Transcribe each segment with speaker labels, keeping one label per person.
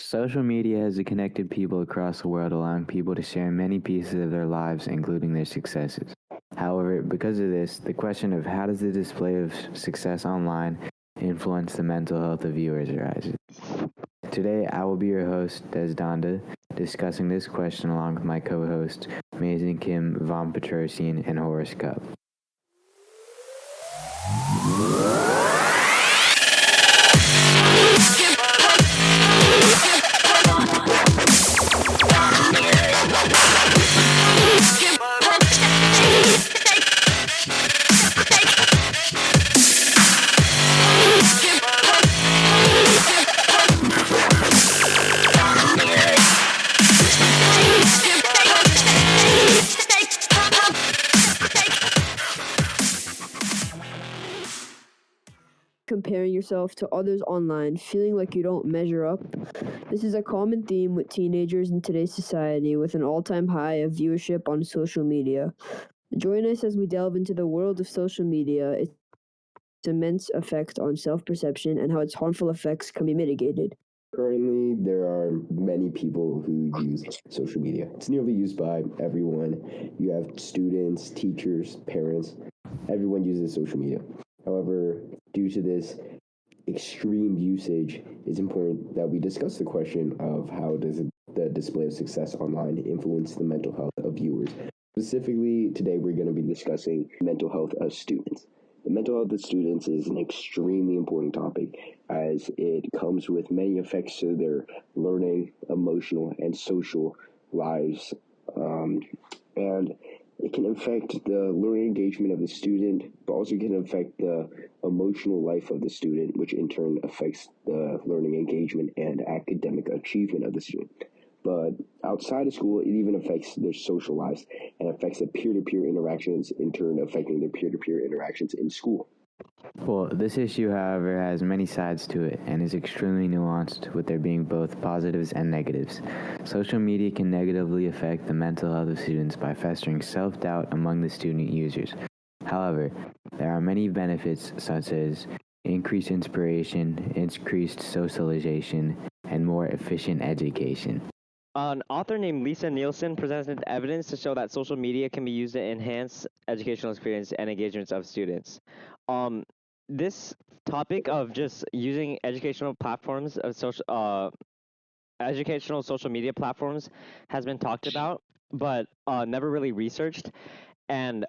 Speaker 1: Social media has connected people across the world, allowing people to share many pieces of their lives, including their successes. However, because of this, the question of how does the display of success online influence the mental health of viewers arises. Today, I will be your host, Dhandha, discussing this question along with my co-hosts, Amazing Kim, Vahn, Petrossian, and Horus.
Speaker 2: Comparing yourself to others online, feeling like you don't measure up. This is a common theme with teenagers in today's society, with an all-time high of viewership on social media. Join us as we delve into the world of social media, its immense effect on self-perception, and how its harmful effects can be mitigated.
Speaker 3: Currently, there are many people who use social media. It's nearly used by everyone. You have students, teachers, parents. Everyone uses social media. However, due to this extreme usage, it's important that we discuss the question of how does the display of success online influence the mental health of viewers. Specifically, today we're going to be discussing mental health of students. The mental health of students is an extremely important topic as it comes with many effects to their learning, emotional, and social lives. And it can affect the learning engagement of the student, but also can affect the emotional life of the student, which in turn affects the learning engagement and academic achievement of the student. But outside of school, it even affects their social lives and affects the peer-to-peer interactions, in turn affecting their peer-to-peer interactions in school.
Speaker 1: Well, this issue, however, has many sides to it and is extremely nuanced, with there being both positives and negatives. Social media can negatively affect the mental health of students by fostering self-doubt among the student users. However, there are many benefits such as increased inspiration, increased socialization, and more efficient education.
Speaker 4: An author named Lisa Nielsen presented evidence to show that social media can be used to enhance educational experience and engagements of students. This topic of just using educational platforms of educational social media platforms has been talked about, but never really researched. And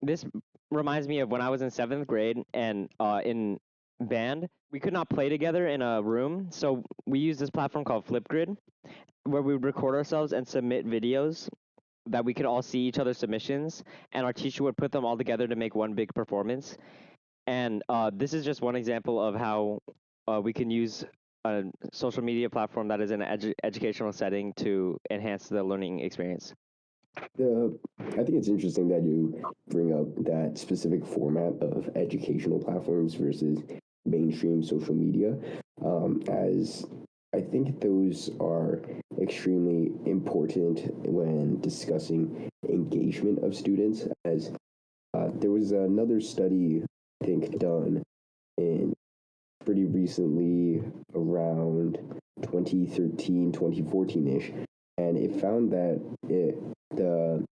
Speaker 4: this reminds me of when I was in 7th grade and in band, we could not play together in a room, so we used this platform called Flipgrid, where we would record ourselves and submit videos that we could all see each other's submissions, and our teacher would put them all together to make one big performance. And this is just one example of how we can use a social media platform that is in an educational setting to enhance the learning experience.
Speaker 3: I think it's interesting that you bring up that specific format of educational platforms versus mainstream social media, as I think those are extremely important when discussing engagement of students, as there was another study, I think, done in pretty recently, around 2013, 2014-ish, and it found that the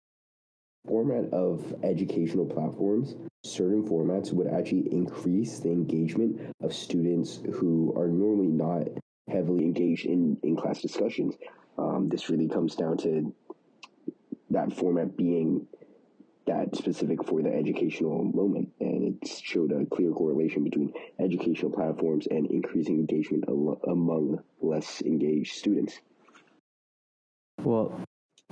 Speaker 3: format of educational platforms, certain formats would actually increase the engagement of students who are normally not heavily engaged in class discussions. This really comes down to that format being that specific for the educational moment, and it showed a clear correlation between educational platforms and increasing engagement among less engaged students.
Speaker 1: Well,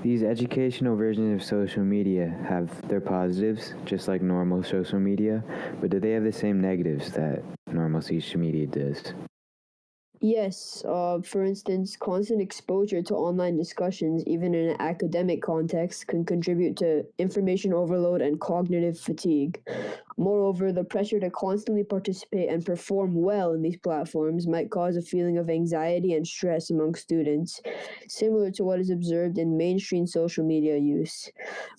Speaker 1: these educational versions of social media have their positives, just like normal social media, but do they have the same negatives that normal social media does?
Speaker 2: Yes, for instance, constant exposure to online discussions, even in an academic context, can contribute to information overload and cognitive fatigue. Moreover, the pressure to constantly participate and perform well in these platforms might cause a feeling of anxiety and stress among students, similar to what is observed in mainstream social media use.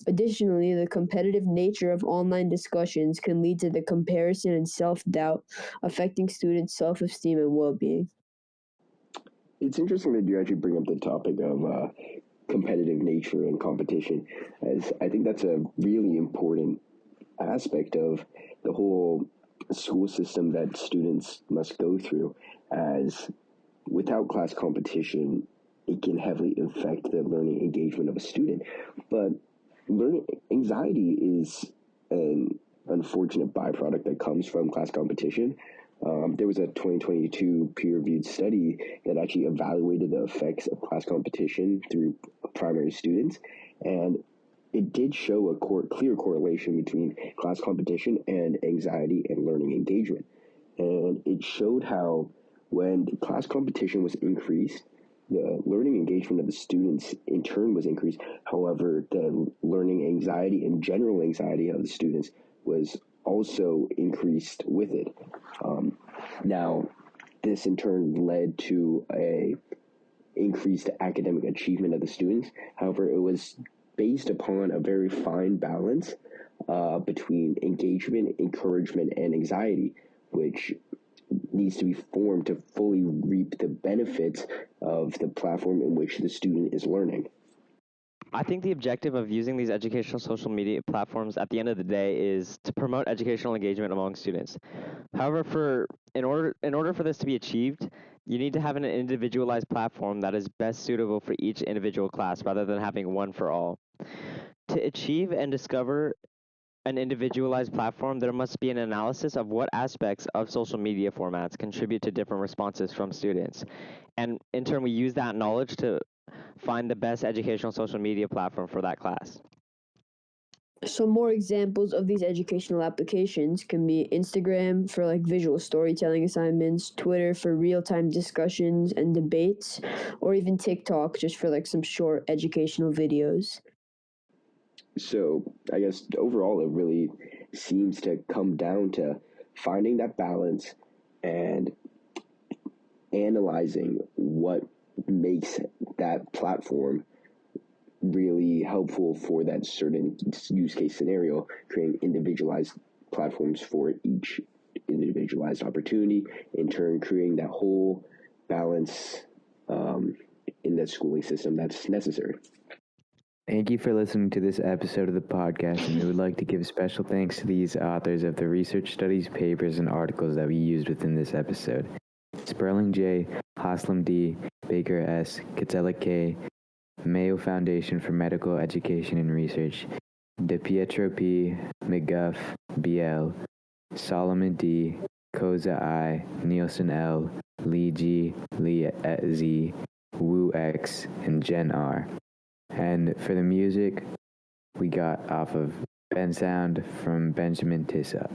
Speaker 2: Additionally, the competitive nature of online discussions can lead to the comparison and self-doubt, affecting students' self-esteem and well-being.
Speaker 3: It's interesting that you actually bring up the topic of competitive nature and competition, as I think that's a really important aspect of the whole school system that students must go through, as without class competition, it can heavily affect the learning engagement of a student. But learning anxiety is an unfortunate byproduct that comes from class competition. There was a 2022 peer-reviewed study that actually evaluated the effects of class competition through primary students, and it did show a clear correlation between class competition and anxiety and learning engagement. And it showed how when class competition was increased, the learning engagement of the students in turn was increased. However, the learning anxiety and general anxiety of the students was also increased with it. Now, this in turn led to a increased academic achievement of the students. However, it was based upon a very fine balance between engagement, encouragement, and anxiety, which needs to be formed to fully reap the benefits of the platform in which the student is learning.
Speaker 4: I think the objective of using these educational social media platforms at the end of the day is to promote educational engagement among students. However, in order for this to be achieved, you need to have an individualized platform that is best suitable for each individual class rather than having one for all. To achieve and discover an individualized platform, there must be an analysis of what aspects of social media formats contribute to different responses from students. And in turn, we use that knowledge to find the best educational social media platform for that class.
Speaker 2: Some more examples of these educational applications can be Instagram for like visual storytelling assignments, Twitter for real-time discussions and debates, or even TikTok just for like some short educational videos.
Speaker 3: So I guess overall, it really seems to come down to finding that balance and analyzing what makes that platform really helpful for that certain use case scenario, creating individualized platforms for each individualized opportunity, in turn creating that whole balance in that schooling system that's necessary.
Speaker 1: Thank you for listening to this episode of the podcast, and we would like to give special thanks to these authors of the research studies, papers, and articles that we used within this episode. Sperling J., Haslam D., Baker S., Catella K., Mayo Foundation for Medical Education and Research, DePietro P., McGuff, BL, Solomon D., Koza I., Nielsen L., Lee G., Lee Z., Wu X, and Jen R. And for the music, we got off of Ben Sound from Benjamin Tissot.